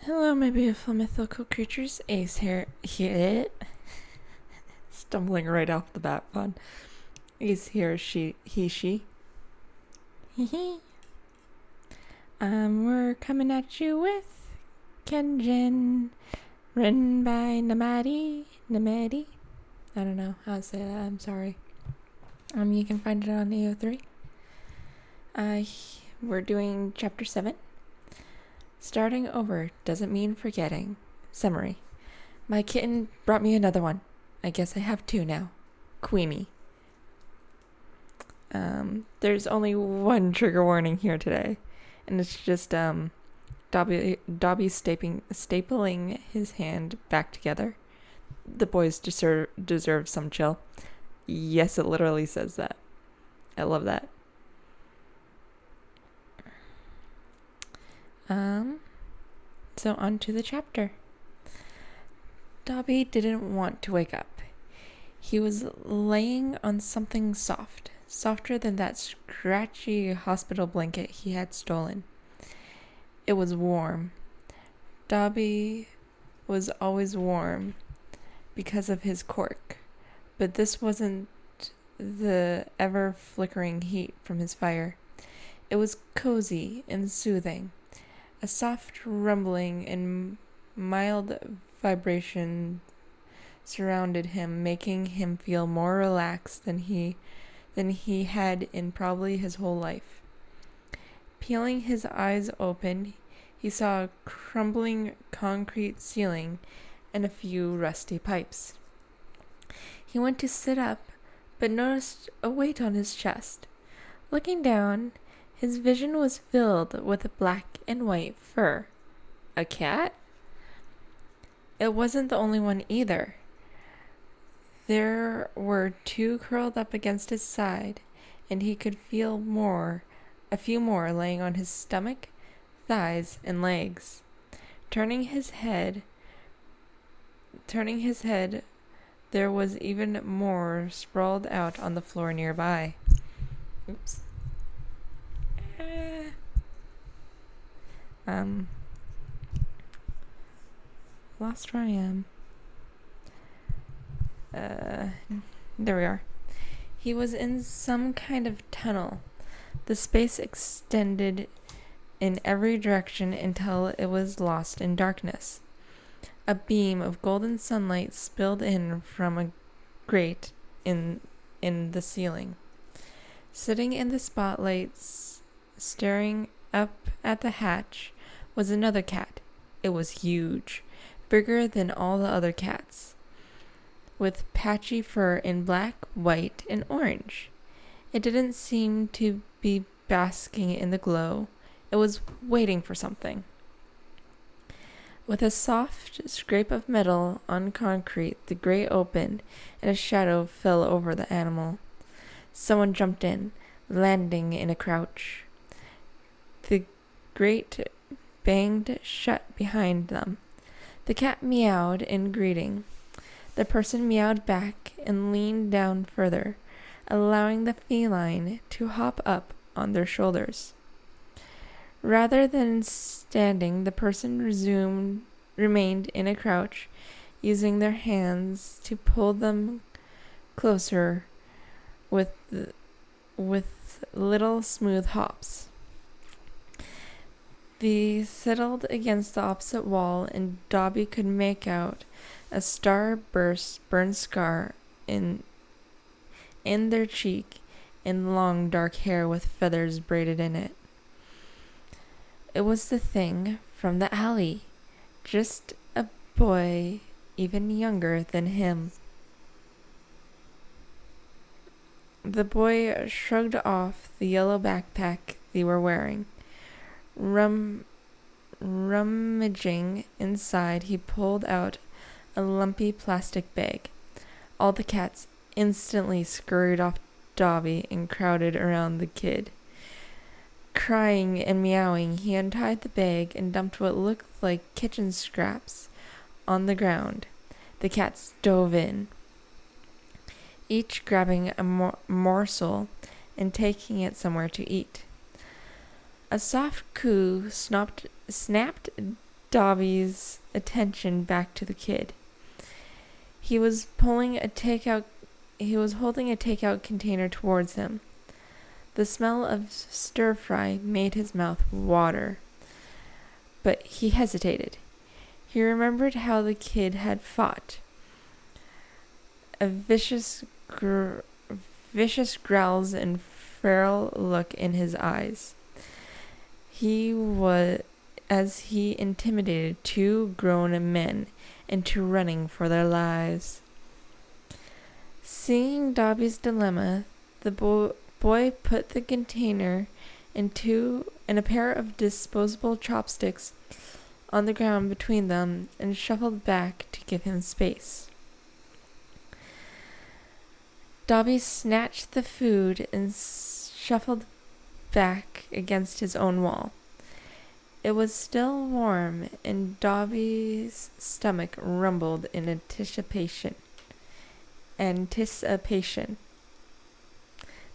Hello, my beautiful mythical creatures. Ace here. Stumbling right off the bat fun. Ace here, she. We're coming at you with Kaijin, written by Namadi. I don't know how to say that, I'm sorry. You can find it on AO3. We're doing chapter 7. Starting over doesn't mean forgetting. Summary. My kitten brought me another one. I guess I have 2 now. Queenie. There's only one trigger warning here today. And it's just Dabi stapling his hand back together. The boys deserve some chill. Yes, it literally says that. I love that. So on to the chapter. Dabi didn't want to wake up. He was laying on something soft, softer than that scratchy hospital blanket he had stolen. It was warm. Dabi was always warm because of his quirk, but this wasn't the ever-flickering heat from his fire. It was cozy and soothing. A soft rumbling and mild vibration surrounded him, making him feel more relaxed than he had in probably his whole life. Peeling his eyes open, he saw a crumbling concrete ceiling and a few rusty pipes. He went to sit up, but noticed a weight on his chest. Looking down, his vision was filled with black and white fur. A cat? It wasn't the only one either. There were 2 curled up against his side, and he could feel a few more laying on his stomach, thighs, and legs. Turning his head, there was even more sprawled out on the floor nearby. Oops. Lost where I am. There we are. He was in some kind of tunnel. The space extended in every direction until it was lost in darkness. A beam of golden sunlight spilled in from a grate in the ceiling. Sitting in the spotlights, staring up at the hatch, was another cat. It was huge, bigger than all the other cats, with patchy fur in black, white, and orange. It didn't seem to be basking in the glow. It was waiting for something. With a soft scrape of metal on concrete, the grate opened, and a shadow fell over the animal. Someone jumped in, landing in a crouch. The grate banged shut behind them. The cat meowed in greeting. The person meowed back and leaned down further, allowing the feline to hop up on their shoulders. Rather than standing, the person remained in a crouch, using their hands to pull them closer with little smooth hops. They settled against the opposite wall, and Dabi could make out a starburst burn scar in their cheek and long dark hair with feathers braided in it. It was the thing from the alley, just a boy even younger than him. The boy shrugged off the yellow backpack they were wearing. Rummaging inside, he pulled out a lumpy plastic bag. All the cats instantly scurried off Dabi and crowded around the kid. Crying and meowing, he untied the bag and dumped what looked like kitchen scraps on the ground. The cats dove in, each grabbing a morsel and taking it somewhere to eat. A soft coo snapped Dabi's attention back to the kid. He was holding a takeout container towards him. The smell of stir-fry made his mouth water, but he hesitated. He remembered how the kid had fought. A vicious growls and feral look in his eyes. He intimidated two grown men into running for their lives. Seeing Dabi's dilemma, the boy put the container and a pair of disposable chopsticks on the ground between them and shuffled back to give him space. Dabi snatched the food and shuffled back against his own wall. It was still warm, and Dabi's stomach rumbled in anticipation.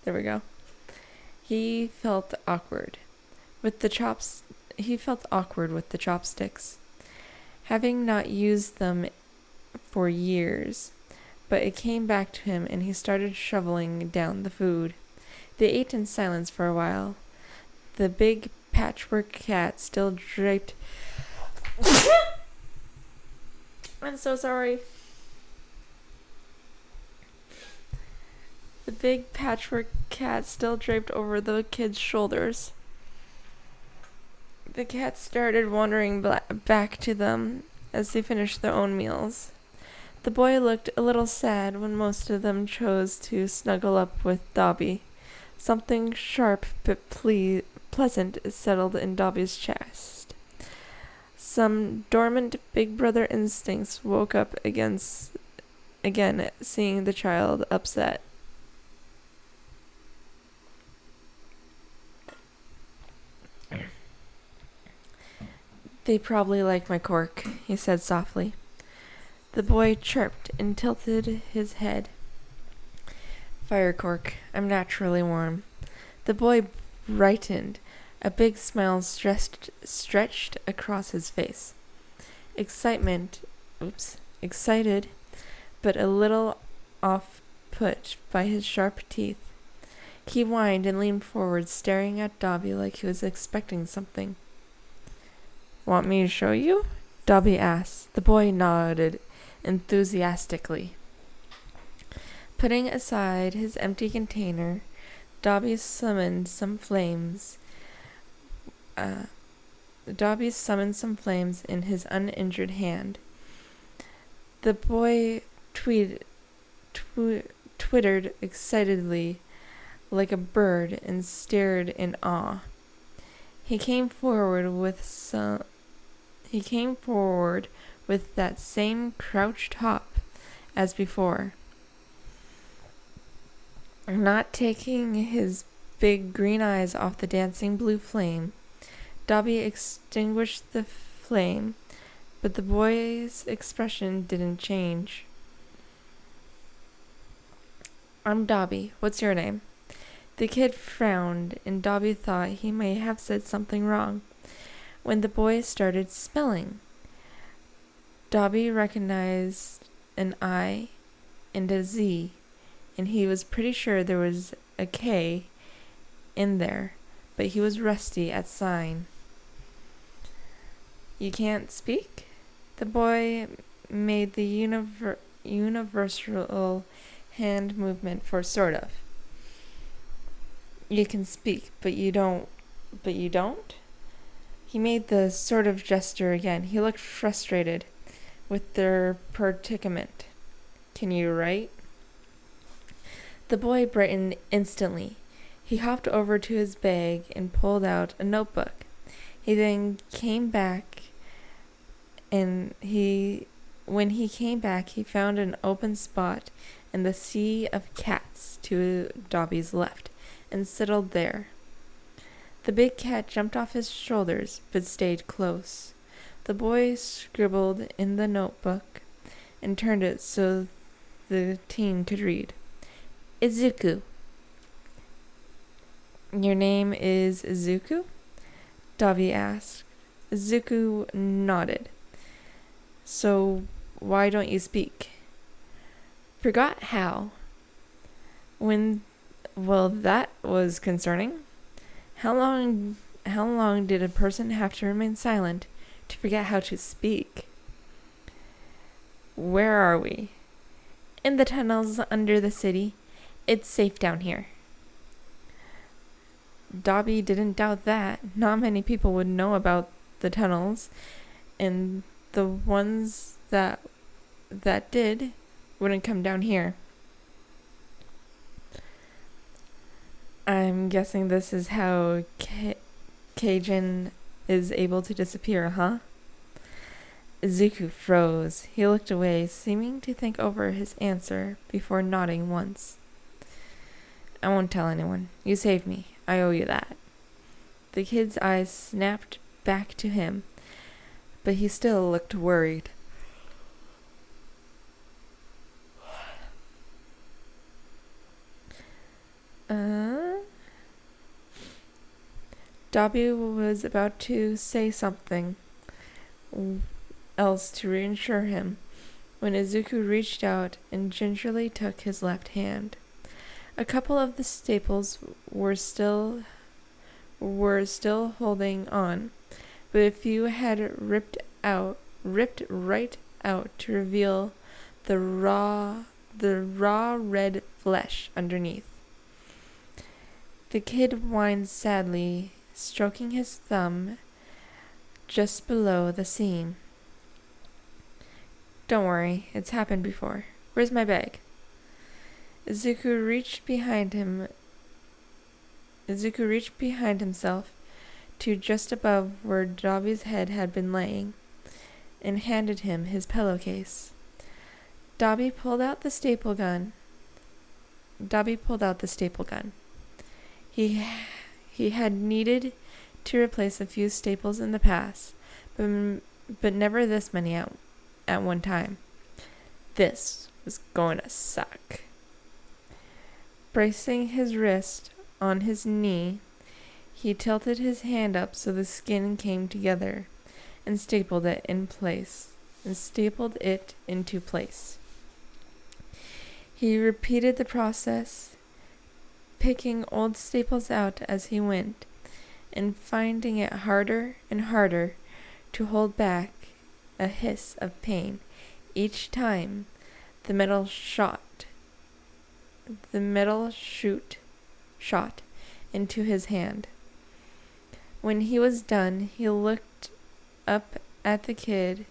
There we go. He felt awkward with the chopsticks, having not used them for years. But it came back to him, and he started shoveling down the food. They ate in silence for a while. The big patchwork cat still draped... I'm so sorry. The big patchwork cat still draped over the kid's shoulders. The cat started wandering back to them as they finished their own meals. The boy looked a little sad when most of them chose to snuggle up with Dabi. Something sharp but pleasant settled in Dabi's chest. Some dormant big brother instincts woke up again, seeing the child upset. They probably like my quirk, he said softly. The boy chirped and tilted his head. Fire quirk, I'm naturally warm. The boy brightened. A big smile stretched across his face. Excited, but a little off-put by his sharp teeth. He whined and leaned forward, staring at Dabi like he was expecting something. Want me to show you? Dabi asked. The boy nodded enthusiastically. Putting aside his empty container, Dabi summoned some flames. In his uninjured hand. The boy twittered excitedly like a bird and stared in awe. He came forward with that same crouched hop as before. Not taking his big green eyes off the dancing blue flame, Dabi extinguished the flame, but the boy's expression didn't change. I'm Dabi. What's your name? The kid frowned, and Dabi thought he may have said something wrong when the boy started spelling. Dabi recognized an I and a Z, and he was pretty sure there was a K in there, but he was rusty at sign. You can't speak? The boy made the universal hand movement for sort of. You can speak, but you don't? He made the sort of gesture again. He looked frustrated with their predicament. Can you write? The boy brightened instantly. He hopped over to his bag and pulled out a notebook. He then came back, and when he came back, he found an open spot in the sea of cats to Dabi's left, and settled there. The big cat jumped off his shoulders, but stayed close. The boy scribbled in the notebook and turned it so the teen could read. Izuku. Your name is Izuku? Dabi asked. Izuku nodded. So why don't you speak? Forgot how. Well, that was concerning. How long did a person have to remain silent to forget how to speak? Where are we? In the tunnels under the city. It's safe down here. Dabi didn't doubt that. Not many people would know about the tunnels, and the ones that did wouldn't come down here. I'm guessing this is how Kaijin is able to disappear, huh? Izuku froze. He looked away, seeming to think over his answer before nodding once. I won't tell anyone. You saved me. I owe you that. The kid's eyes snapped back to him, but he still looked worried. Dabi was about to say something else to reassure him when Izuku reached out and gingerly took his left hand. A couple of the staples were still holding on, but a few had ripped right out to reveal the raw red flesh underneath. The kid whined sadly, stroking his thumb just below the seam. Don't worry, it's happened before. Where's my bag? Izuku reached behind himself to just above where Dabi's head had been laying, and handed him his pillowcase. Dabi pulled out the staple gun. He had needed to replace a few staples in the past, but never this many at one time. This was going to suck. Bracing his wrist on his knee, he tilted his hand up so the skin came together and stapled it into place. He repeated the process, picking old staples out as he went, and finding it harder and harder to hold back a hiss of pain each time the metal shot into his hand. When he was done, he looked up at the kid,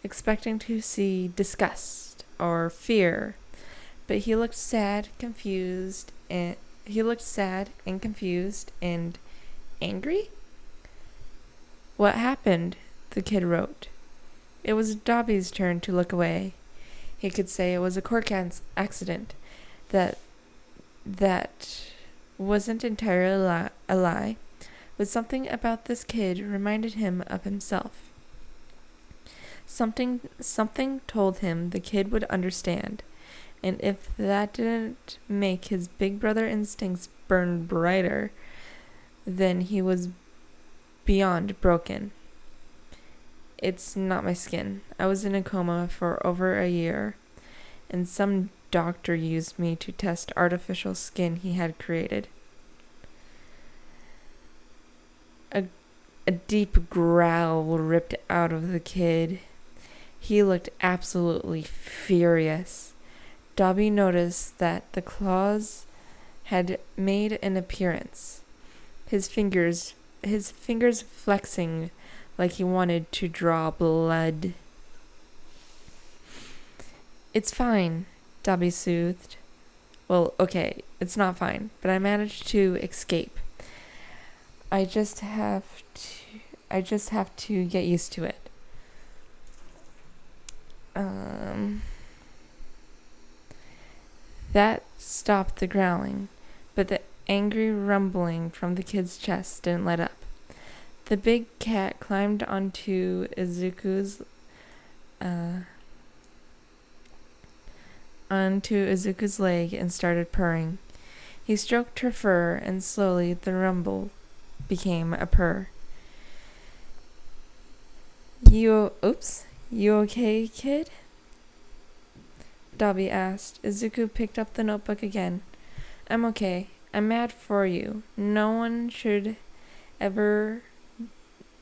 expecting to see disgust or fear, but he looked sad, confused, and angry. What happened? The kid wrote. It was Dabi's turn to look away. He could say it was a quirk accident. That wasn't entirely a lie, but something about this kid reminded him of himself. Something told him the kid would understand, and if that didn't make his big brother instincts burn brighter, then he was beyond broken. It's not my skin. I was in a coma for over a year, and some doctor used me to test artificial skin he had created. A deep growl ripped out of the kid. He looked absolutely furious. Dabi noticed that the claws had made an appearance, his fingers flexing like he wanted to draw blood. It's fine, Dabi soothed. Well, okay, it's not fine, but I managed to escape. I just have to get used to it. That stopped the growling, but the angry rumbling from the kid's chest didn't let up. The big cat climbed onto Izuku's leg and started purring. He stroked her fur, and slowly the rumble became a purr. You okay, kid? Dabi asked. Izuku picked up the notebook again. I'm okay. I'm mad for you. No one should ever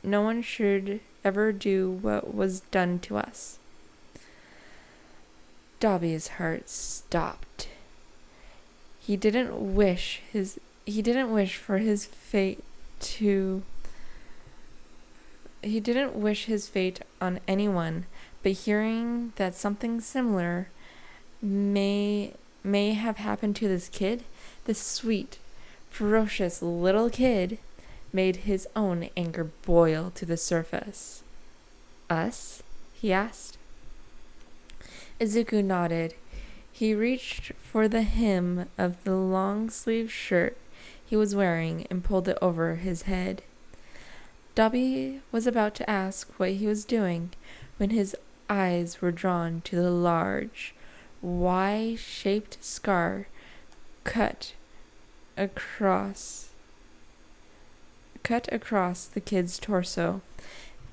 do what was done to us. Dabi's heart stopped. He didn't wish for his fate on anyone, but hearing that something similar may have happened to this kid, this sweet, ferocious little kid, made his own anger boil to the surface. Us? He asked. Izuku nodded. He reached for the hem of the long-sleeved shirt he was wearing and pulled it over his head. Dabi was about to ask what he was doing when his eyes were drawn to the large, Y-shaped scar cut across the kid's torso,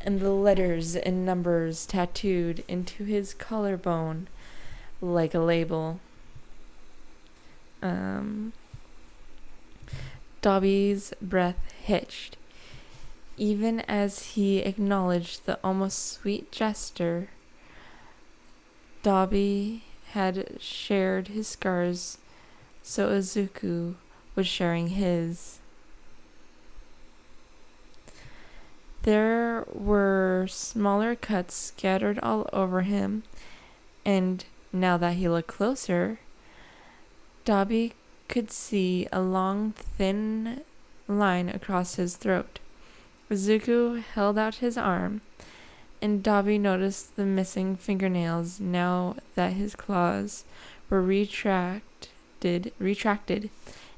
and the letters and numbers tattooed into his collarbone like a label. Dabi's breath hitched, even as he acknowledged the almost sweet gesture. Dabi had shared his scars, so Izuku was sharing his. There were smaller cuts scattered all over him, and now that he looked closer, Dabi could see a long, thin line across his throat. Izuku held out his arm, and Dabi noticed the missing fingernails now that his claws were retracted,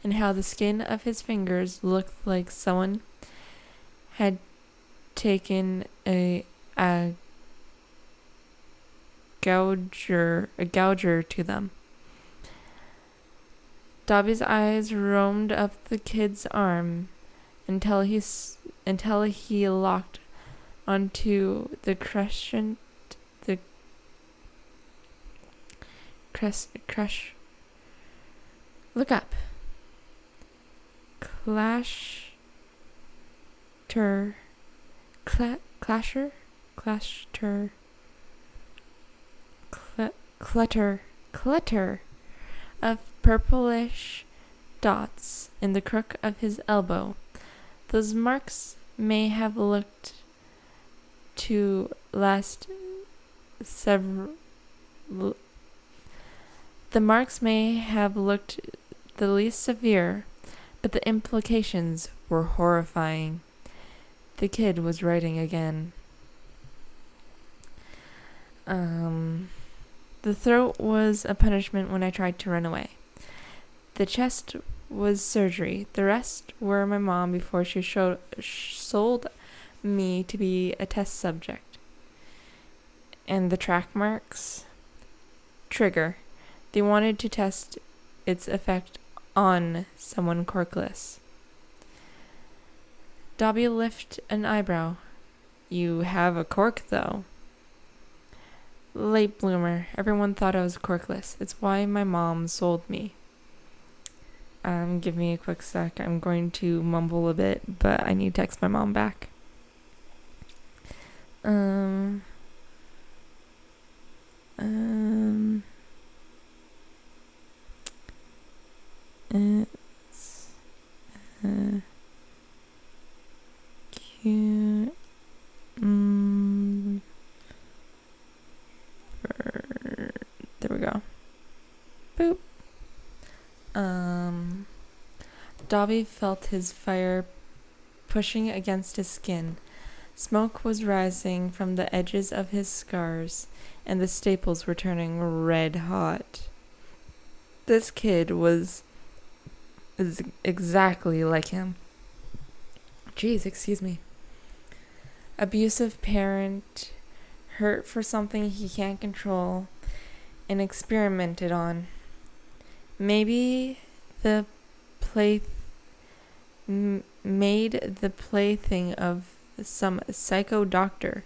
and how the skin of his fingers looked like someone had taken a gouger to them. Dabi's eyes roamed up the kid's arm until he locked onto the crescent. Look up. Clutter of purplish dots in the crook of his elbow. Those marks may have looked to last several. The marks may have looked the least severe, but the implications were horrifying. The kid was writing again. The throat was a punishment when I tried to run away. The chest was surgery. The rest were my mom before she sold me to be a test subject. And the track marks? Trigger. They wanted to test its effect on someone quirkless. Dabi lifted an eyebrow. You have a quirk, though. Late bloomer. Everyone thought I was quirkless. It's why my mom sold me. Give me a quick sec. I'm going to mumble a bit, but I need to text my mom back. It's cute. There we go. Boop. Dabi felt his fire pushing against his skin. Smoke was rising from the edges of his scars, and the staples were turning red hot. This kid is exactly like him. Jeez, excuse me. Abusive parent, hurt for something he can't control, and experimented on. Maybe the made the plaything of some psycho doctor.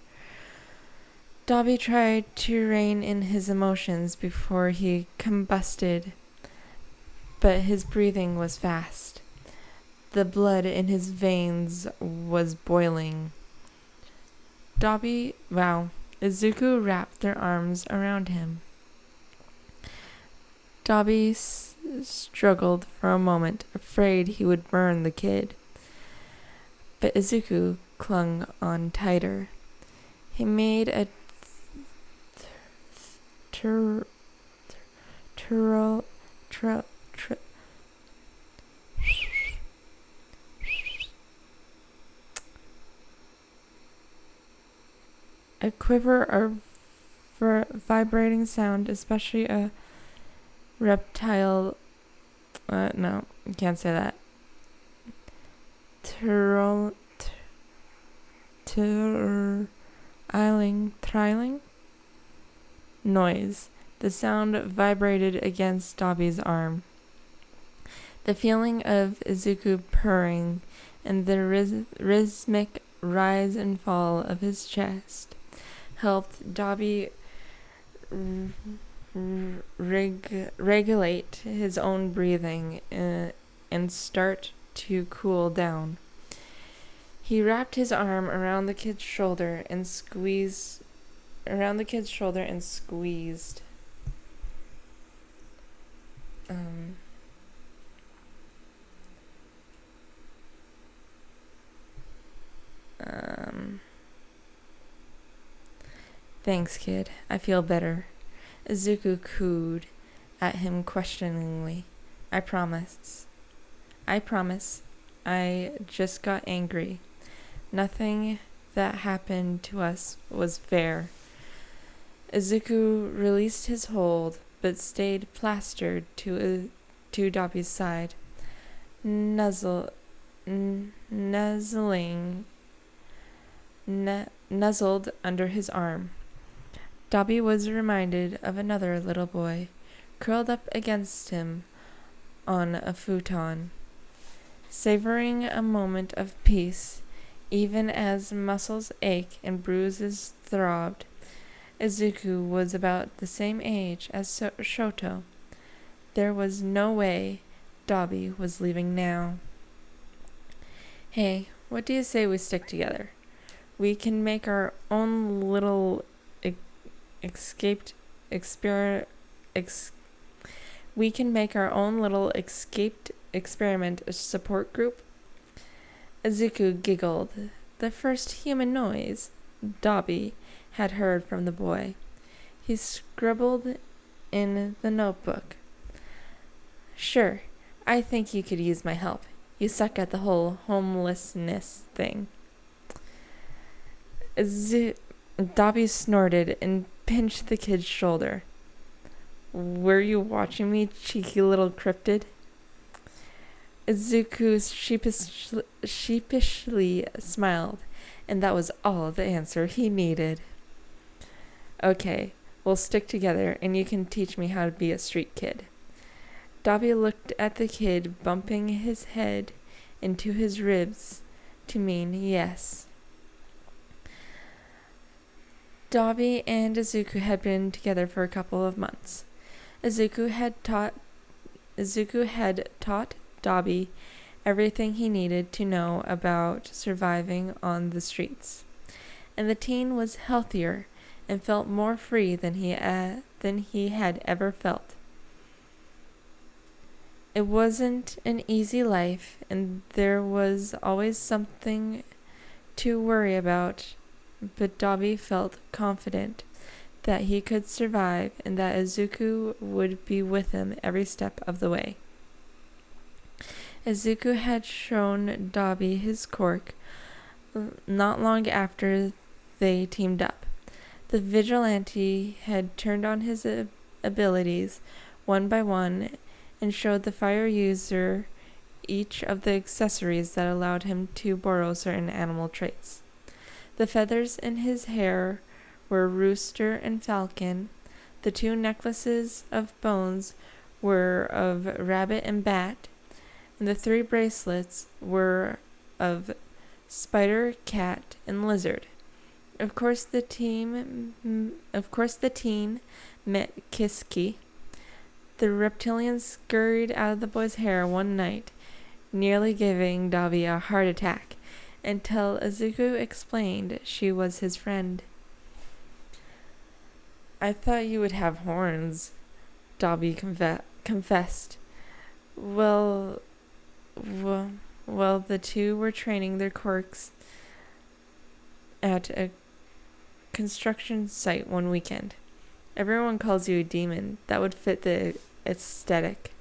Dabi tried to rein in his emotions before he combusted, but his breathing was fast. The blood in his veins was boiling. Izuku wrapped their arms around him. Dabi struggled for a moment, afraid he would burn the kid. But Izuku clung on tighter. He made a a quiver or vibrating sound, especially a reptile. No, you can't say that. Thrilling noise. The sound vibrated against Dabi's arm. The feeling of Izuku purring and the rhythmic rise and fall of his chest helped Dabi regulate his own breathing and start to cool down. He wrapped his arm around the kid's shoulder and squeezed. Thanks, kid. I feel better. Izuku cooed at him questioningly. I promise. I just got angry. Nothing that happened to us was fair. Izuku released his hold, but stayed plastered to Dabi's side, nuzzled under his arm. Dabi was reminded of another little boy, curled up against him on a futon, savoring a moment of peace, even as muscles ached and bruises throbbed. Izuku was about the same age as Shoto. There was no way Dabi was leaving now. Hey, what do you say we stick together? We can make our own little escaped experiment support group. Izuku giggled, the first human noise Dabi had heard from the boy. He scribbled in the notebook. Sure, I think you could use my help. You suck at the whole homelessness thing. Dabi snorted and pinched the kid's shoulder. Were you watching me, cheeky little cryptid? Izuku sheepishly smiled, and that was all the answer he needed. Okay, we'll stick together, and you can teach me how to be a street kid. Dabi looked at the kid, bumping his head into his ribs to mean yes. Dabi and Izuku had been together for a couple of months. Izuku had taught Dabi everything he needed to know about surviving on the streets, and the teen was healthier and felt more free than he had ever felt. It wasn't an easy life, and there was always something to worry about, but Dabi felt confident that he could survive and that Izuku would be with him every step of the way. Izuku had shown Dabi his quirk not long after they teamed up. The vigilante had turned on his abilities one by one and showed the fire user each of the accessories that allowed him to borrow certain animal traits. The feathers in his hair were rooster and falcon. The 2 necklaces of bones were of rabbit and bat, and the 3 bracelets were of spider, cat, and lizard. Of course, the teen met Kiski. The reptilian scurried out of the boy's hair one night, nearly giving Dabi a heart attack, until Izuku explained she was his friend. "I thought you would have horns," Dabi confessed. Well, the two were training their quirks at a construction site one weekend. "Everyone calls you a demon. That would fit the aesthetic."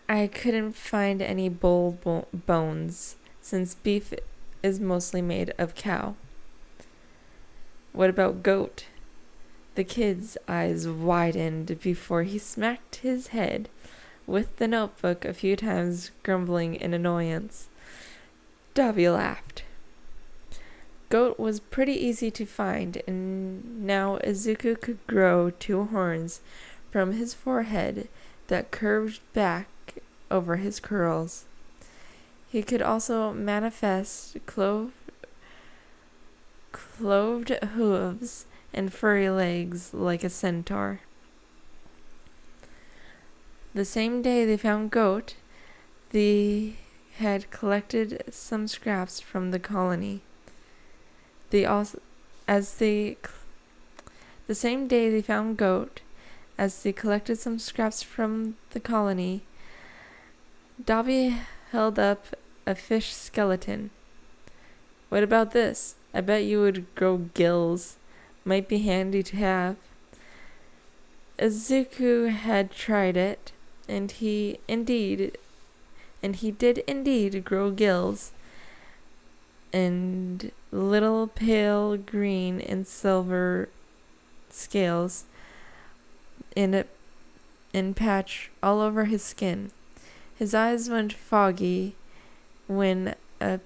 "I couldn't find any bull bones, since beef is mostly made of cow." "What about goat?" The kid's eyes widened before he smacked his head with the notebook a few times, grumbling in annoyance. Dabi laughed. Goat was pretty easy to find, and now Izuku could grow 2 horns from his forehead that curved back over his curls. He could also manifest cloved hooves and furry legs like a centaur. The same day they found Goat, they had collected some scraps from the colony. The same day they found Goat, as they collected some scraps from the colony, Dabi held up a fish skeleton. "What about this? I bet you would grow gills. Might be handy to have." Izuku had tried it, and he did indeed grow gills, and little pale green and silver scales in patch all over his skin. His eyes went foggy when a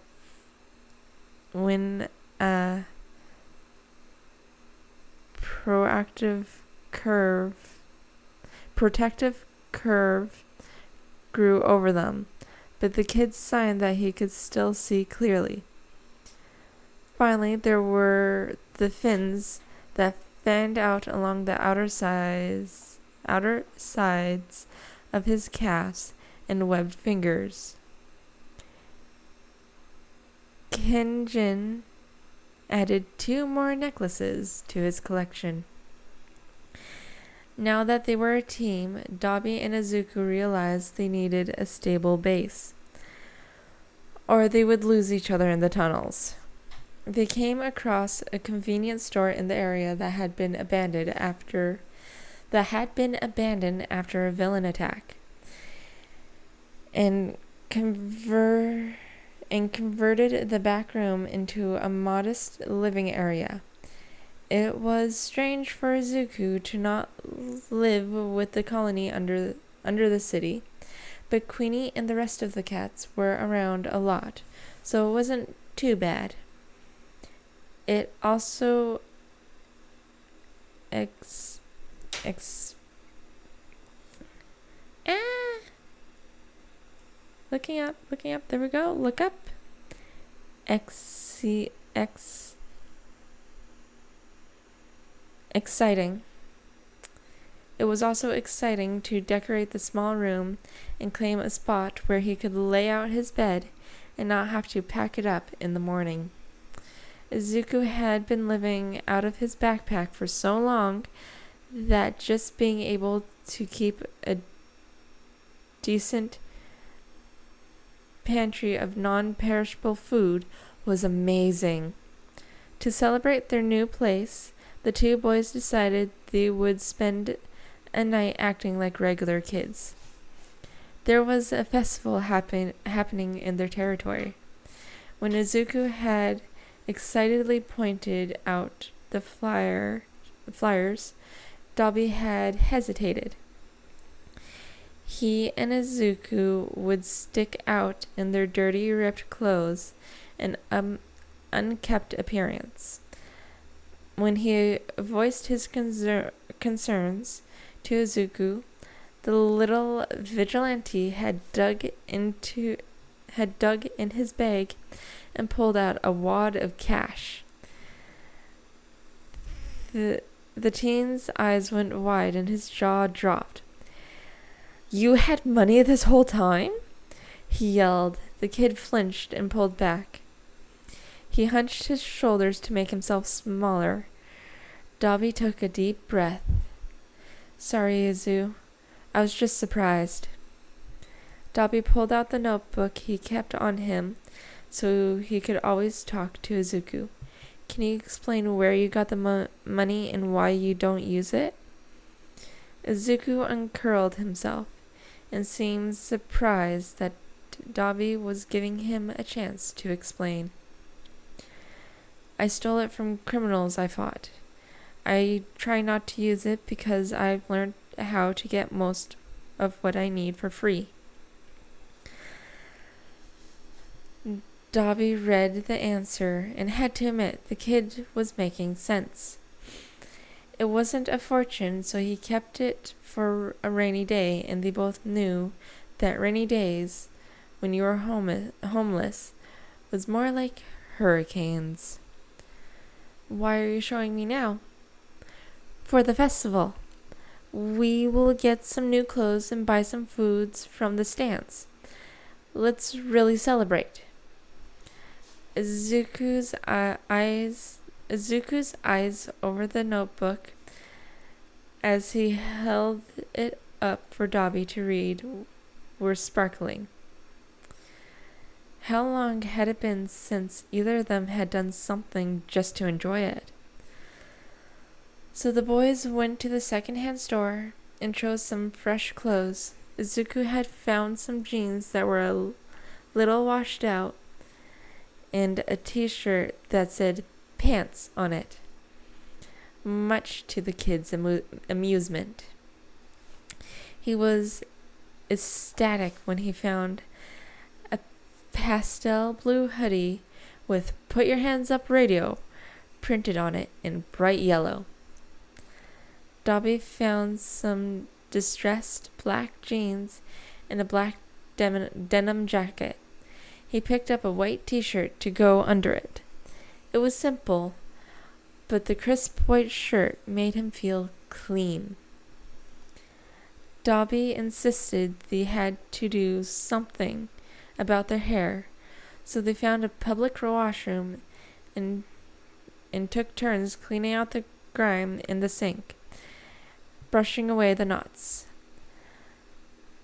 protective curve grew over them, but the kid signed that he could still see clearly. Finally, there were the fins that fanned out along the outer sides of his calves and webbed fingers. Kaijin added 2 more necklaces to his collection. Now that they were a team, Dabi and Izuku realized they needed a stable base, or they would lose each other in the tunnels. They came across a convenience store in the area that had been abandoned after a villain attack, and converted the back room into a modest living area. It was strange for Izuku to not live with the colony under the city, but Queenie and the rest of the cats were around a lot, so it wasn't too bad. It also looking up, there we go, look up. Exciting. It was also exciting to decorate the small room and claim a spot where he could lay out his bed and not have to pack it up in the morning. Izuku had been living out of his backpack for so long that just being able to keep a decent pantry of non-perishable food was amazing. To celebrate their new place, the 2 boys decided they would spend a night acting like regular kids. There was a festival happening in their territory. When Izuku had excitedly pointed out the flyers, Dabi had hesitated. He and Izuku would stick out in their dirty, ripped clothes and unkempt appearance. When he voiced his concerns to Izuku, the little vigilante had dug had dug in his bag and pulled out a wad of cash. The teen's eyes went wide and his jaw dropped. "You had money this whole time?" he yelled. The kid flinched and pulled back. He hunched his shoulders to make himself smaller. Dabi took a deep breath. "Sorry, Izu. I was just surprised." Dabi pulled out the notebook he kept on him so he could always talk to Izuku. "Can you explain where you got the money and why you don't use it?" Izuku uncurled himself and seemed surprised that Dabi was giving him a chance to explain. "I stole it from criminals I fought. I try not to use it because I've learned how to get most of what I need for free." Dabi read the answer and had to admit the kid was making sense. It wasn't a fortune, so he kept it for a rainy day, and they both knew that rainy days, when you were homeless, was more like hurricanes. "Why are you showing me now?" "For the festival. We will get some new clothes and buy some foods from the stands. Let's really celebrate." Izuku's eyes over the notebook as he held it up for Dabi to read were sparkling. How long had it been since either of them had done something just to enjoy it? So the boys went to the second-hand store and chose some fresh clothes. Izuku had found some jeans that were a little washed out and a t-shirt that said "pants" on it, much to the kids' amusement. He was ecstatic when he found a pastel blue hoodie with "Put Your Hands Up Radio" printed on it in bright yellow. Dabi found some distressed black jeans and a black denim jacket. He picked up a white t-shirt to go under it. It was simple, but the crisp white shirt made him feel clean. Dabi insisted they had to do something about their hair, so they found a public washroom and took turns cleaning out the grime in the sink, brushing away the knots.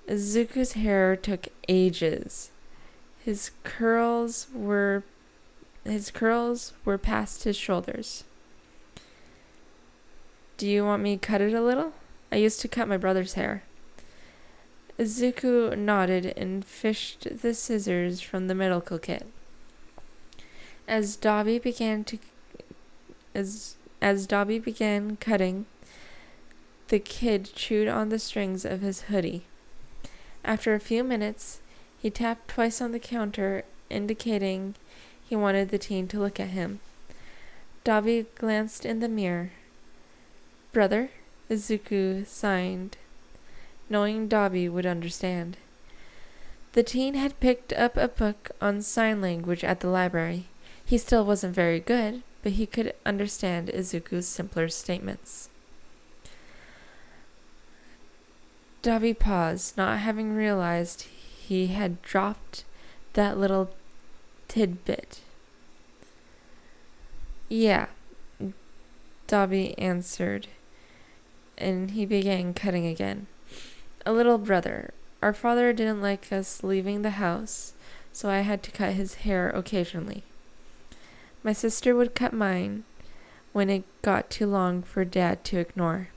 Izuku's hair took ages. His curls were past his shoulders. "Do you want me to cut it a little? I used to cut my brother's hair." Izuku nodded and fished the scissors from the medical kit. As Dabi began cutting, the kid chewed on the strings of his hoodie. After a few minutes, he tapped twice on the counter, indicating he wanted the teen to look at him. Dabi glanced in the mirror. "Brother?" Izuku signed, knowing Dabi would understand. The teen had picked up a book on sign language at the library. He still wasn't very good, but he could understand Izuku's simpler statements. Dabi paused, not having realized he had dropped that little tidbit. "Yeah," Dabi answered, and he began cutting again. "A little brother. Our father didn't like us leaving the house, so I had to cut his hair occasionally. My sister would cut mine when it got too long for Dad to ignore.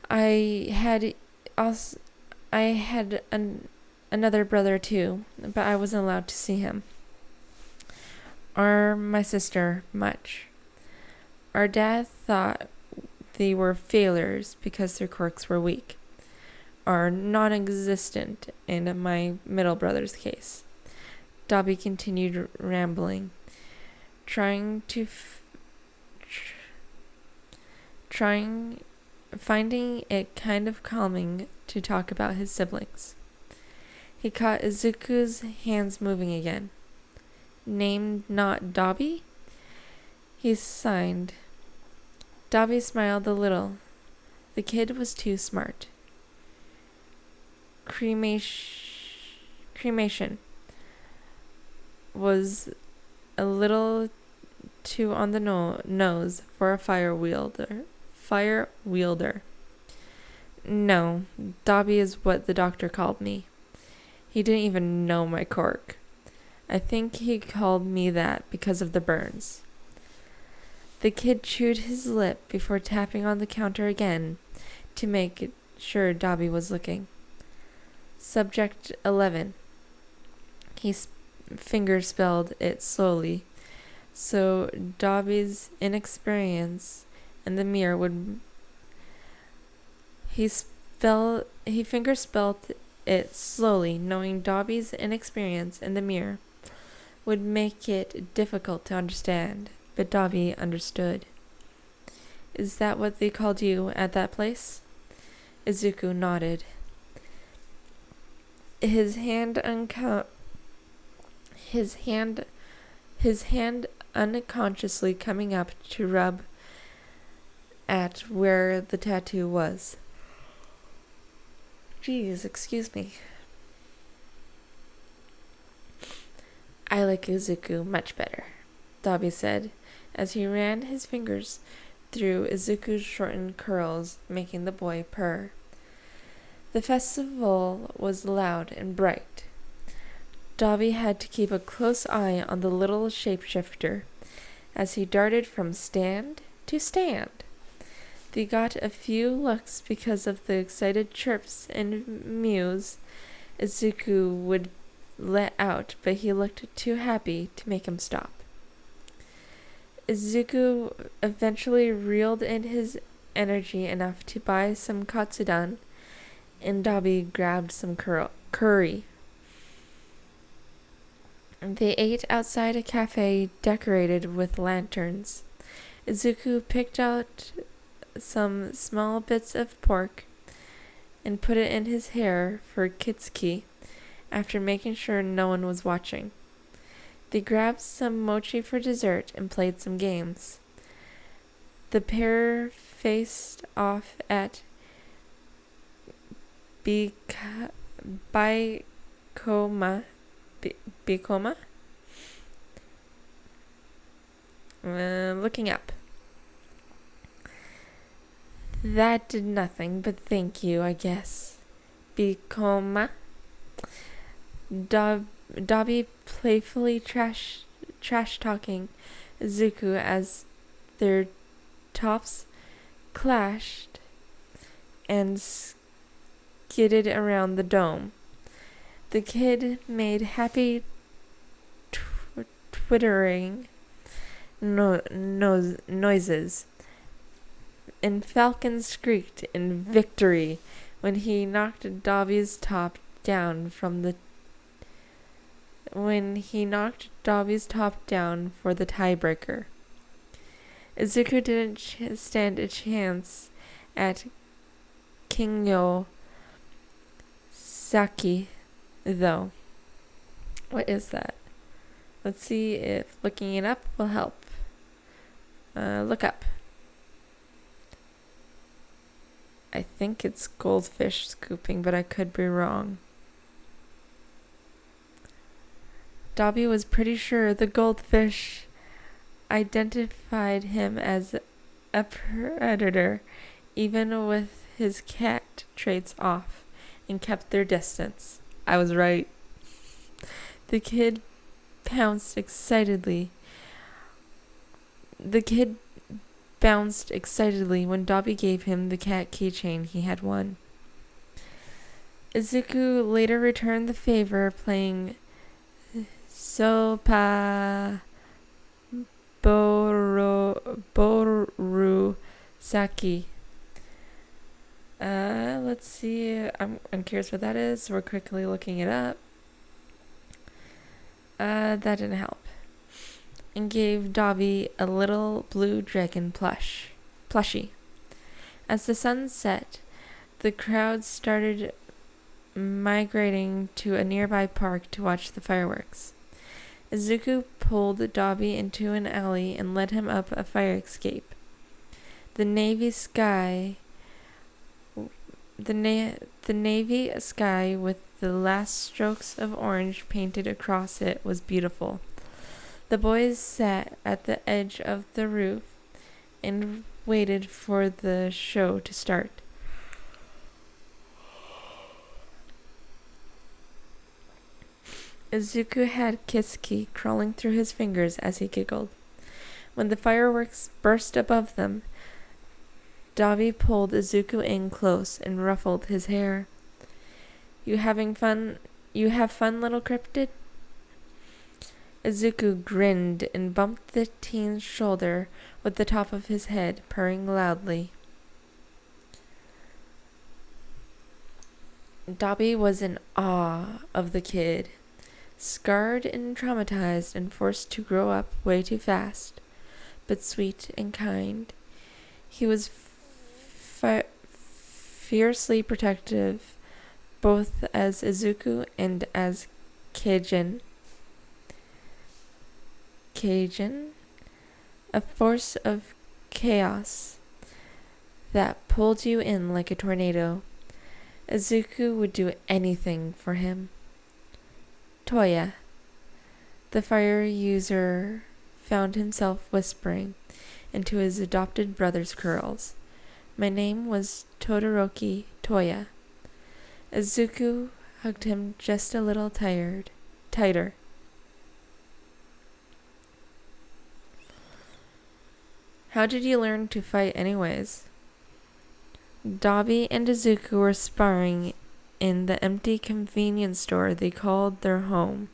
I had another brother too, but I wasn't allowed to see him. Or my sister much. Our dad thought they were failures because their quirks were weak, or non-existent in my middle brother's case." Dabi continued rambling, finding it kind of calming to talk about his siblings. He caught Izuku's hands moving again. Named not Dabi? He signed. Dabi smiled a little. The kid was too smart. Cremation was a little too on the nose for a fire wielder. No, Dabi is what the doctor called me. He didn't even know my quirk. I think he called me that because of the burns. The kid chewed his lip before tapping on the counter again to make sure Dabi was looking. Subject 11. His finger spelled it slowly, so Dabi's inexperience in the mirror would... He finger spelled it slowly, knowing Dabi's inexperience in the mirror would make it difficult to understand, but Dabi understood. Is that what they called you at that place? Izuku nodded. His hand unconsciously coming up to rub at where the tattoo was. Jeez, excuse me. I like Izuku much better, Dabi said, as he ran his fingers through Izuku's shortened curls, making the boy purr. The festival was loud and bright. Dabi had to keep a close eye on the little shapeshifter as he darted from stand to stand. They got a few looks because of the excited chirps and mews Izuku would let out, but he looked too happy to make him stop. Izuku eventually reeled in his energy enough to buy some katsudon, and Dabi grabbed some curry. They ate outside a cafe decorated with lanterns. Izuku picked out some small bits of pork and put it in his hair for Kitsuki after making sure no one was watching. They grabbed some mochi for dessert and played some games. The pair faced off at Bikoma. Looking up. That did nothing but thank you, I guess. Bikoma. Dabi playfully trash-talking Izuku as their tops clashed and skidded around the dome. The kid made happy twittering noises, and Falcon shrieked in victory when he knocked Dabi's top down for the tiebreaker. Izuku didn't stand a chance at Kingyo Saki, though. What is that? Let's see if looking it up will help. Look up. I think it's goldfish scooping, but I could be wrong. Dabi was pretty sure the goldfish identified him as a predator, even with his cat traits off, and kept their distance. I was right. The kid bounced excitedly when Dabi gave him the cat keychain he had won. Izuku later returned the favor, playing Sopa Boru Saki. Let's see. I'm curious what that is. We're quickly looking it up. That didn't help. And gave Dabi a little blue dragon plushie. As the sun set, the crowd started migrating to a nearby park to watch the fireworks. Izuku pulled Dabi into an alley and led him up a fire escape. The navy sky with the last strokes of orange painted across it was beautiful. The boys sat at the edge of the roof and waited for the show to start. Izuku had Kisuke crawling through his fingers as he giggled. When the fireworks burst above them, Dabi pulled Izuku in close and ruffled his hair. You have fun, little cryptid? Izuku grinned and bumped the teen's shoulder with the top of his head, purring loudly. Dabi was in awe of the kid. Scarred and traumatized and forced to grow up way too fast, but sweet and kind. He was fiercely protective, both as Izuku and as Kaijin. A force of chaos that pulled you in like a tornado. Izuku would do anything for him. Toya. The fire user found himself whispering into his adopted brother's curls. My name was Todoroki Toya. Izuku hugged him just a little tighter. How did you learn to fight anyways? Dabi and Izuku were sparring in the empty convenience store they called their home.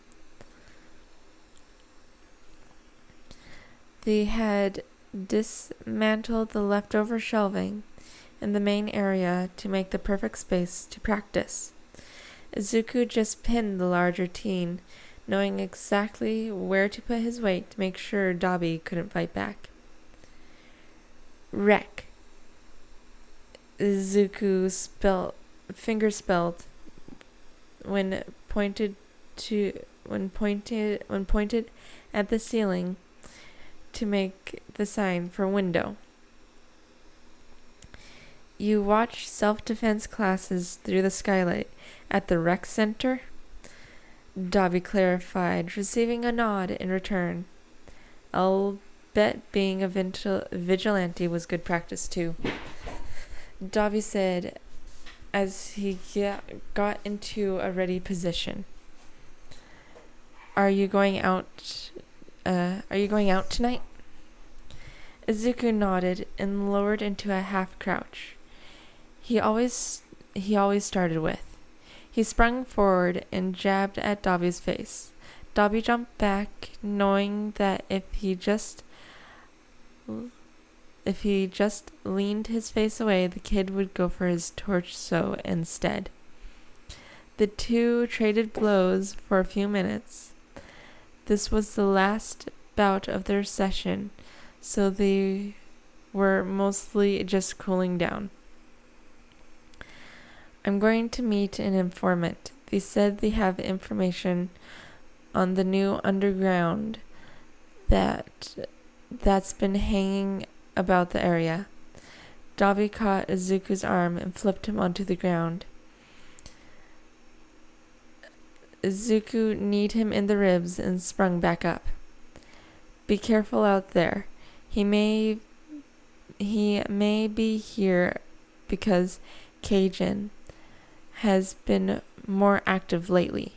They had dismantled the leftover shelving in the main area to make the perfect space to practice. Izuku just pinned the larger teen, knowing exactly where to put his weight to make sure Dabi couldn't fight back. Wreck. Izuku finger spelled when pointed at the ceiling to make the sign for window. You watch self-defense classes through the skylight at the rec center? Dabi clarified, receiving a nod in return. I'll bet being a vigilante was good practice too. Dabi said as he got into a ready position. Are you going out tonight? Izuku nodded and lowered into a half crouch. He always started with. He sprung forward and jabbed at Dabi's face. Dabi jumped back, knowing that if he just leaned his face away, the kid would go for his torso instead. The two traded blows for a few minutes. This was the last bout of their session, so they were mostly just cooling down. I'm going to meet an informant. They said they have information on the new underground that's been hanging about the area. Dabi caught Izuku's arm and flipped him onto the ground. Izuku kneed him in the ribs and sprung back up. Be careful out there. He may be here because Kaijin has been more active lately.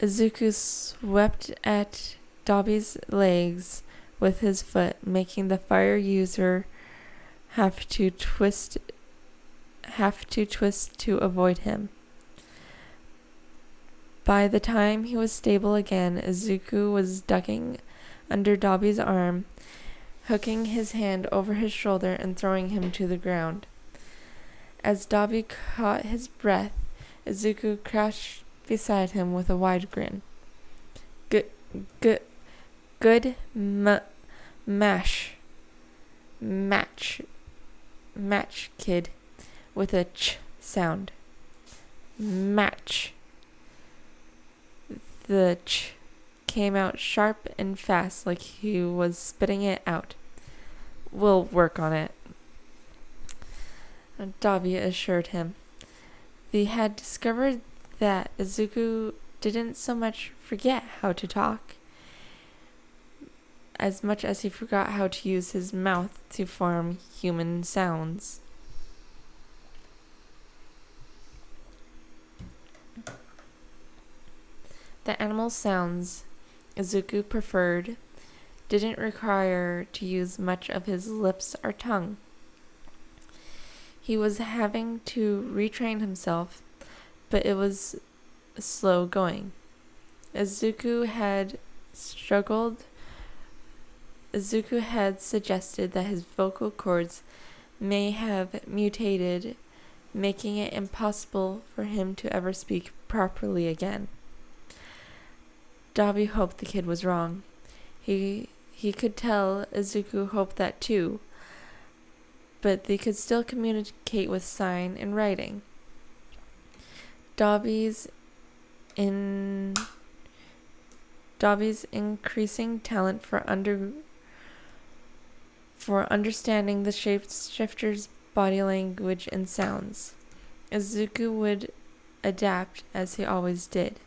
Izuku swept at Dabi's legs with his foot, making the fire user have to twist to avoid him. By the time he was stable again, Izuku was ducking under Dabi's arm, hooking his hand over his shoulder and throwing him to the ground. As Dabi caught his breath, Izuku crouched beside him with a wide grin. Good match, kid. with a ch sound. Match. The ch came out sharp and fast, like he was spitting it out. We'll work on it, Dabi assured him. They had discovered that Izuku didn't so much forget how to talk as much as he forgot how to use his mouth to form human sounds. The animal sounds Izuku preferred didn't require to use much of his lips or tongue. He was having to retrain himself, but it was slow going. Izuku had suggested that his vocal cords may have mutated, making it impossible for him to ever speak properly again. Dabi hoped the kid was wrong. He could tell Izuku hoped that too, but they could still communicate with sign and writing. Dabi's increasing talent for understanding the shapeshifter's body language and sounds. Izuku would adapt as he always did.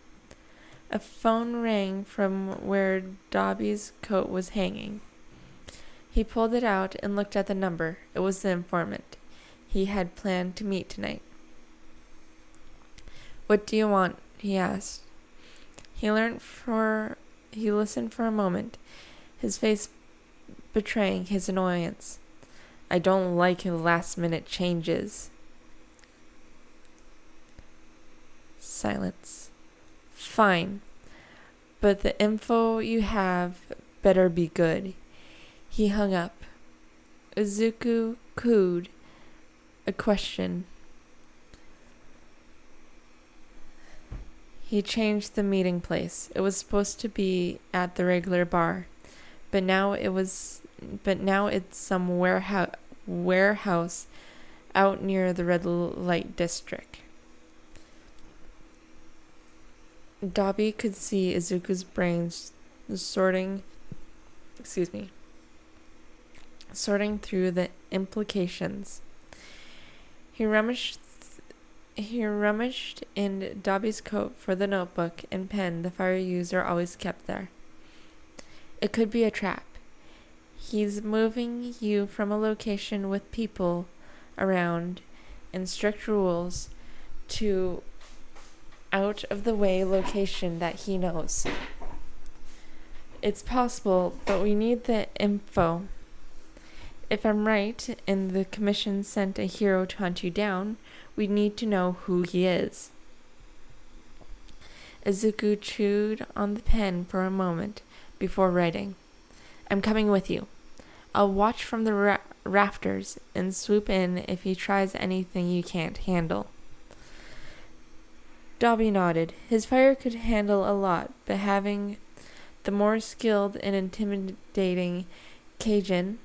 A phone rang from where Dabi's coat was hanging. He pulled it out and looked at the number. It was the informant he had planned to meet tonight. "What do you want?" he asked. He listened for a moment, his face betraying his annoyance. "I don't like last-minute changes." Silence. "Fine, but the info you have better be good." He hung up. Izuku cooed a question. He changed the meeting place. It was supposed to be at the regular bar, but now it's some warehouse out near the red light district. Dabi could see Izuku's brains sorting through the implications. He rummaged in Dabi's coat for the notebook and pen the fire user always kept there. It could be a trap. He's moving you from a location with people around and strict rules to out-of-the-way location that he knows. It's possible, but we need the info. If I'm right, and the commission sent a hero to hunt you down, we need to know who he is. Izuku chewed on the pen for a moment before writing. "I'm coming with you. I'll watch from the rafters and swoop in if he tries anything you can't handle." Dabi nodded. His fire could handle a lot, but having the more skilled and intimidating Kaijin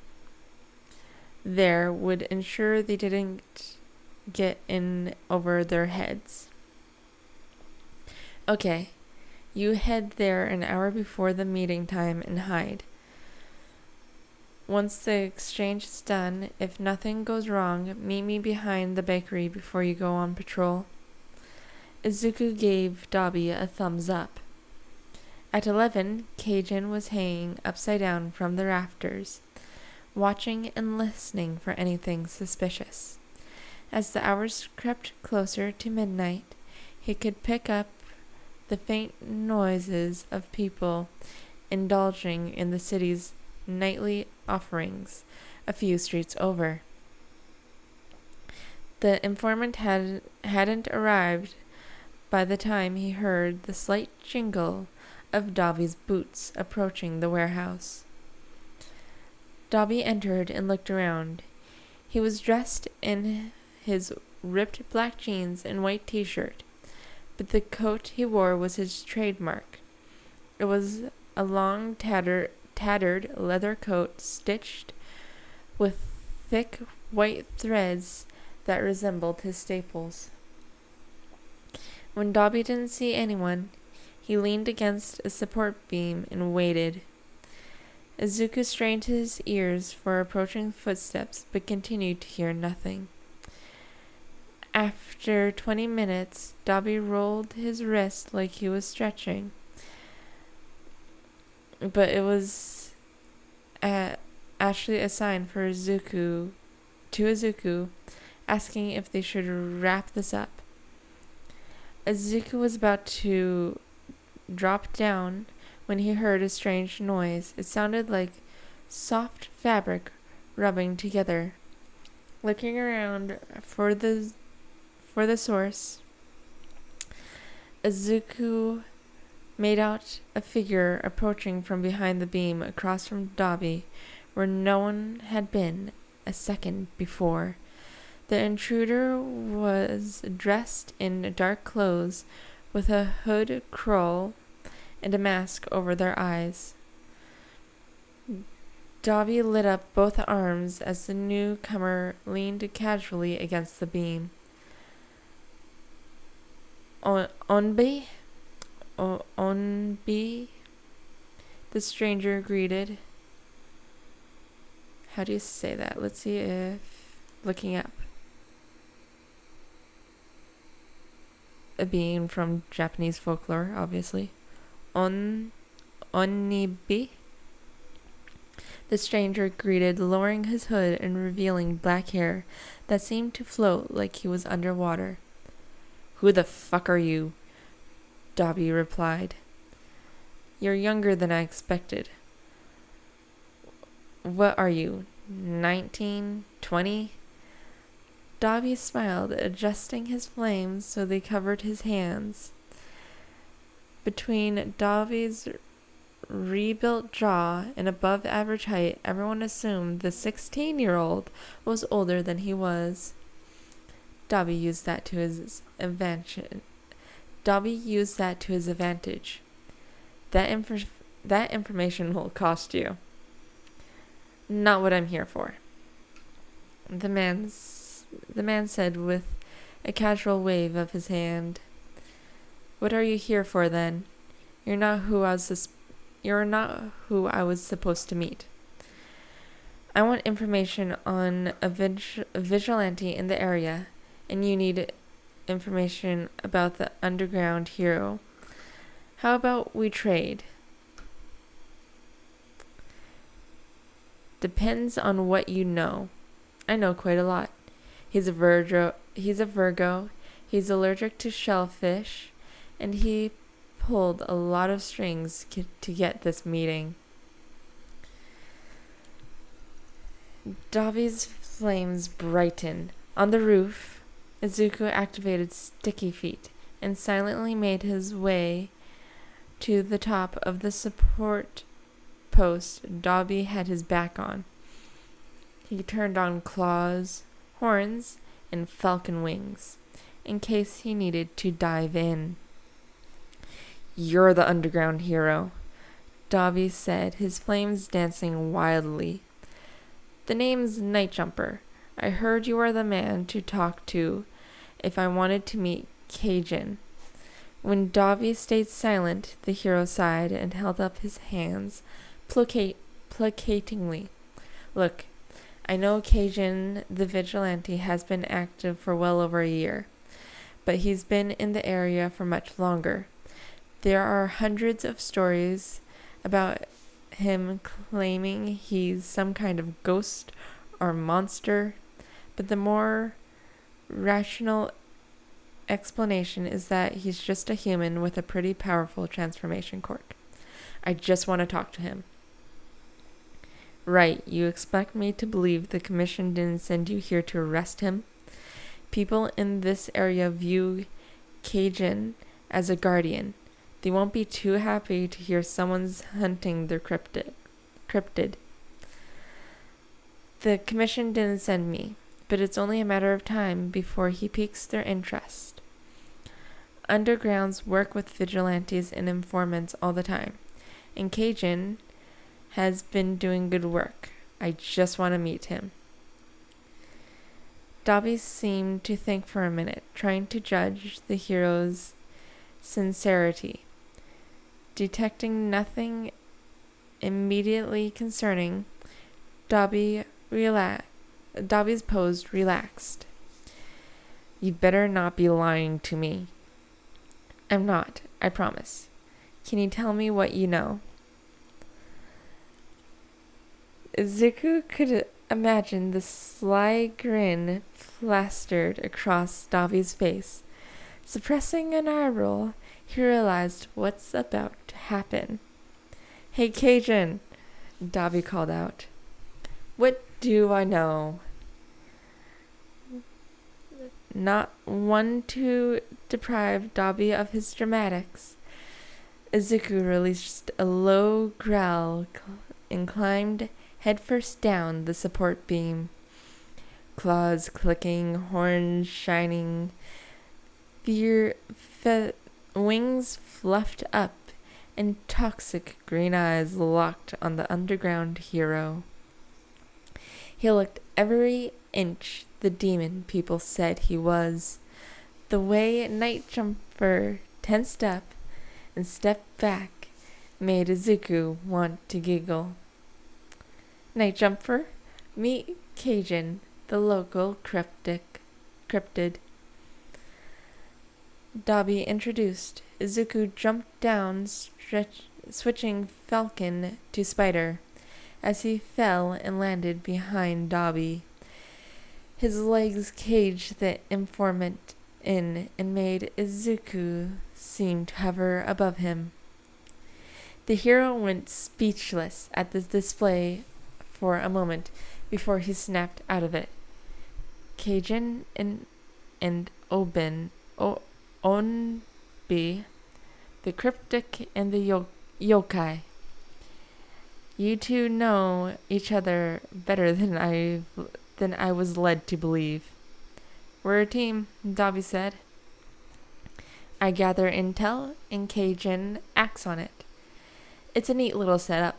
there would ensure they didn't get in over their heads. "Okay, you head there an hour before the meeting time and hide. Once the exchange is done, if nothing goes wrong, meet me behind the bakery before you go on patrol." Izuku gave Dabi a thumbs up. At 11, Kaijin was hanging upside down from the rafters, watching and listening for anything suspicious. As the hours crept closer to midnight, he could pick up the faint noises of people indulging in the city's nightly offerings a few streets over. The informant hadn't arrived by the time he heard the slight jingle of Dabi's boots approaching the warehouse. Dabi entered and looked around. He was dressed in his ripped black jeans and white t-shirt, but the coat he wore was his trademark. It was a long, tattered leather coat stitched with thick white threads that resembled his staples. When Dabi didn't see anyone, he leaned against a support beam and waited. Izuku strained his ears for approaching footsteps, but continued to hear nothing. After 20 minutes, Dabi rolled his wrist like he was stretching, but it was actually a sign for Izuku, asking if they should wrap this up. Izuku was about to drop down when he heard a strange noise. It sounded like soft fabric rubbing together. Looking around for the source, Izuku made out a figure approaching from behind the beam across from Dabi, where no one had been a second before. The intruder was dressed in dark clothes with a hood curl and a mask over their eyes. Dabi lit up both arms as the newcomer leaned casually against the beam. Onbi? Onbi? The stranger greeted. How do you say that? Let's see if... Looking up. A being from Japanese folklore, obviously. Onibi? The stranger greeted, lowering his hood and revealing black hair that seemed to float like he was underwater. "Who the fuck are you?" Dabi replied. "You're younger than I expected." "What are you, 19, 20? Dabi smiled, adjusting his flames so they covered his hands. Between Dabi's rebuilt jaw and above average height, everyone assumed the 16-year-old was older than he was. Dabi used that to his advantage. That information will cost you. Not what I'm here for. The man said with a casual wave of his hand. What are you here for then? You're not who I was supposed to meet. I want information on a vigilante in the area, and you need information about the underground hero. How about we trade? Depends on what you know. I know quite a lot. He's a Virgo. He's allergic to shellfish, and he pulled a lot of strings to get this meeting. Dabi's flames brightened. On the roof, Izuku activated Sticky Feet and silently made his way to the top of the support post Dabi had his back on. He turned on claws, horns, and falcon wings, in case he needed to dive in. You're the underground hero, Dabi said, his flames dancing wildly. The name's Night Jumper. I heard you were the man to talk to if I wanted to meet Kaijin. When Dabi stayed silent, the hero sighed and held up his hands placatingly. Look, I know Kaijin the vigilante has been active for well over a year, but he's been in the area for much longer. There are hundreds of stories about him claiming he's some kind of ghost or monster, but the more rational explanation is that he's just a human with a pretty powerful transformation quirk. I just want to talk to him. Right, you expect me to believe the commission didn't send you here to arrest him? People in this area view Kaijin as a guardian. They won't be too happy to hear someone's hunting their cryptid. The commission didn't send me, but it's only a matter of time before he piques their interest. Undergrounds work with vigilantes and informants all the time, and Kaijin has been doing good work. I just want to meet him. Dabi seemed to think for a minute, trying to judge the hero's sincerity. Detecting nothing immediately concerning, Dabi's pose relaxed. You better not be lying to me. I'm not, I promise. Can you tell me what you know? Izuku could imagine the sly grin plastered across Dabi's face. Suppressing an eye roll, he realized what's about to happen. Hey, Kaijin, Dabi called out. What do I know? Not one to deprive Dabi of his dramatics, Izuku released a low growl and climbed headfirst down the support beam. Claws clicking, horns shining, wings fluffed up, and toxic green eyes locked on the underground hero. He looked every inch the demon people said he was. The way Night Jumper tensed up and stepped back made Izuku want to giggle. Night Jumper, meet Kaijin, the local cryptid. Dabi introduced. Izuku jumped down, switching Falcon to Spider, as he fell and landed behind Dabi. His legs caged the informant in and made Izuku seem to hover above him. The hero went speechless at the display for a moment before he snapped out of it. Kaijin and Onbi, the cryptic and the yokai. You two know each other better than I was led to believe. We're a team, Dabi said. I gather intel and Kaijin acts on it. It's a neat little setup.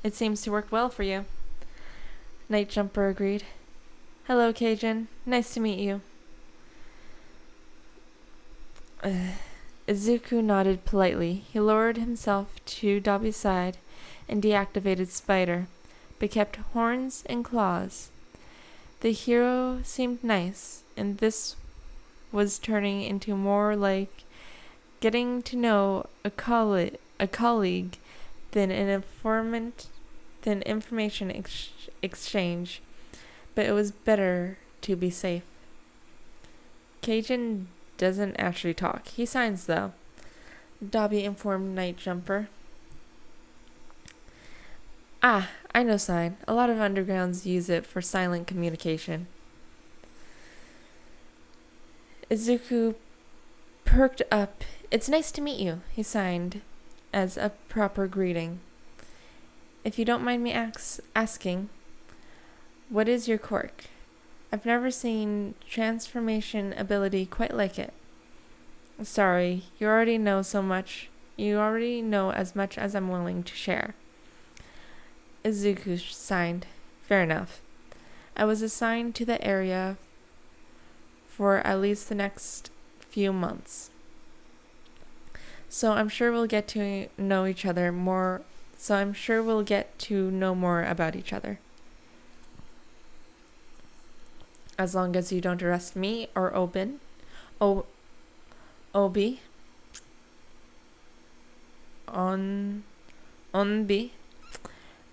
It seems to work well for you. Night Jumper agreed. Hello, Kaijin. Nice to meet you. Izuku nodded politely. He lowered himself to Dabi's side and deactivated Spider, but kept horns and claws. The hero seemed nice, and this was turning into more like getting to know a colleague than an information exchange, but it was better to be safe. Kaijin doesn't actually talk. He signs, though, Dabi informed Night Jumper. Ah, I know sign. A lot of undergrounds use it for silent communication. Izuku perked up. It's nice to meet you, he signed as a proper greeting. If you don't mind me asking, what is your quirk? I've never seen transformation ability quite like it. Sorry, you already know so much. You already know as much as I'm willing to share. Izuku signed. Fair enough. I was assigned to the area for at least the next few months. So I'm sure we'll get to know each other more. So I'm sure we'll get to know more about each other. As long as you don't arrest me or Onbi.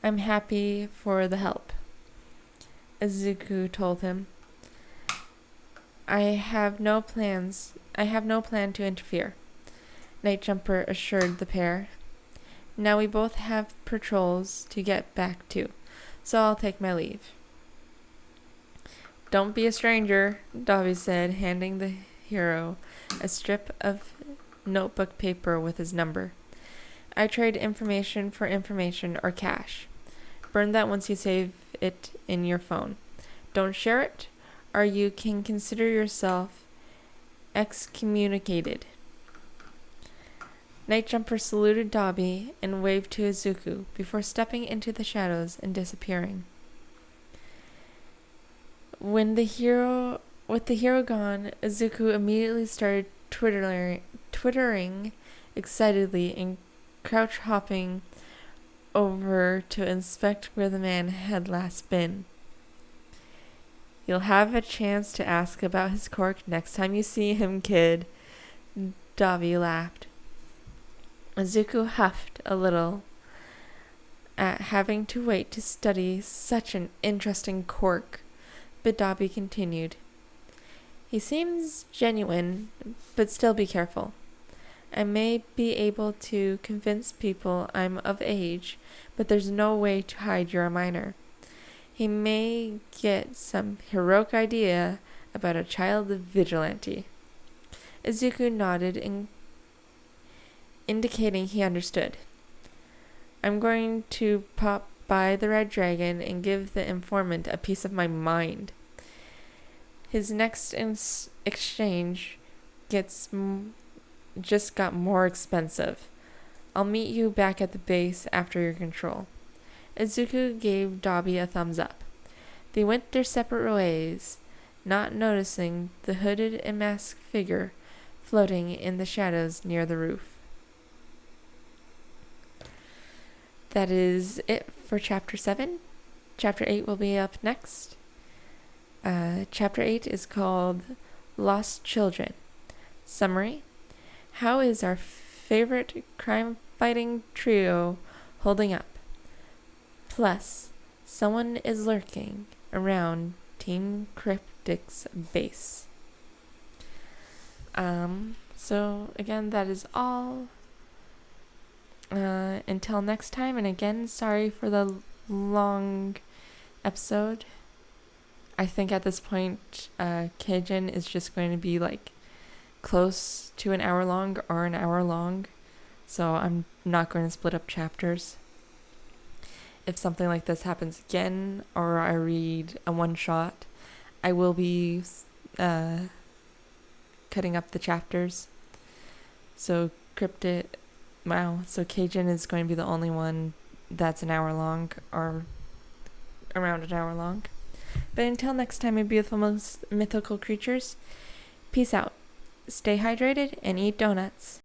I'm happy for the help, Izuku told him. I have no plan to interfere, Night Jumper assured the pair. Now we both have patrols to get back to, so I'll take my leave. Don't be a stranger, Dabi said, handing the hero a strip of notebook paper with his number. I trade information for information or cash. Burn that once you save it in your phone. Don't share it, or you can consider yourself excommunicated. Night Jumper saluted Dabi and waved to Izuku before stepping into the shadows and disappearing. With the hero gone, Izuku immediately started twittering excitedly and crouch hopping over to inspect where the man had last been. You'll have a chance to ask about his quirk next time you see him, kid. Dabi laughed. Izuku huffed a little at having to wait to study such an interesting quirk, but Dabi continued. He seems genuine, but still be careful. I may be able to convince people I'm of age, but there's no way to hide you're a minor. He may get some heroic idea about a child vigilante. Izuku nodded, indicating he understood. I'm going to pop by the Red Dragon and give the informant a piece of my mind. His next exchange just got more expensive. I'll meet you back at the base after your control. Izuku gave Dabi a thumbs up. They went their separate ways, not noticing the hooded and masked figure floating in the shadows near the roof. That is it for Chapter 7. Chapter 8 will be up next. Chapter 8 is called Lost Children. Summary. How is our favorite crime-fighting trio holding up? Plus, someone is lurking around Team Cryptic's base. So again, that is all. Until next time, and again, sorry for the long episode. I think at this point, Kaijin is just going to be like close to an hour long or an hour long, so I'm not going to split up chapters. If something like this happens again, or I read a one-shot, I will be cutting up the chapters. So Kaijin is going to be the only one that's an hour long, or around an hour long. But until next time, my beautiful, most mythical creatures, peace out. Stay hydrated and eat donuts.